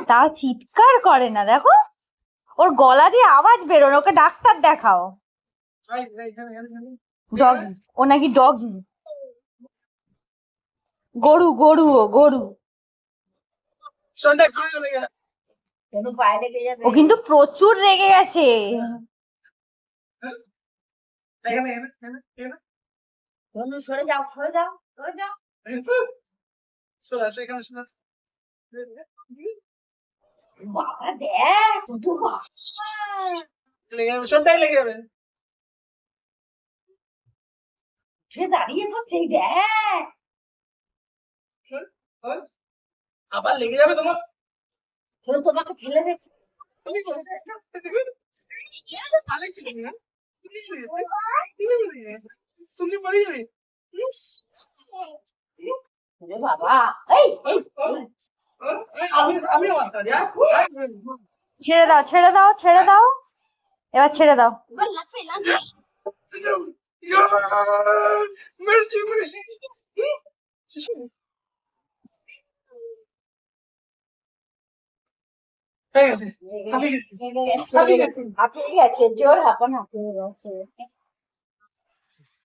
তাও চিৎকার করে না, দেখো ওর গলা দিয়ে আওয়াজ বেরোনো, ওকে ডাক্তার দেখাও। ডগি, ও নাকি ডগি, গরু গরু ও গরু। ও কিন্তু প্রচুর রেগে গেছে। সরে যাও, সরে যাও, সরে যাও। বাবা দেখ, লেগে যাবে। সে দাঁড়িয়ে থাকছে, দেখ আবার লেগে যাবে তোমার। তোমাকে ফেলে দেবে। বাবা ছেড়ে দাও, ছেড়ে দাও, ছেড়ে দাও, এবার ছেড়ে দাও। হাঁপিয়ে গেছে, জোর হাঁপান হাঁপিয়ে গেছে।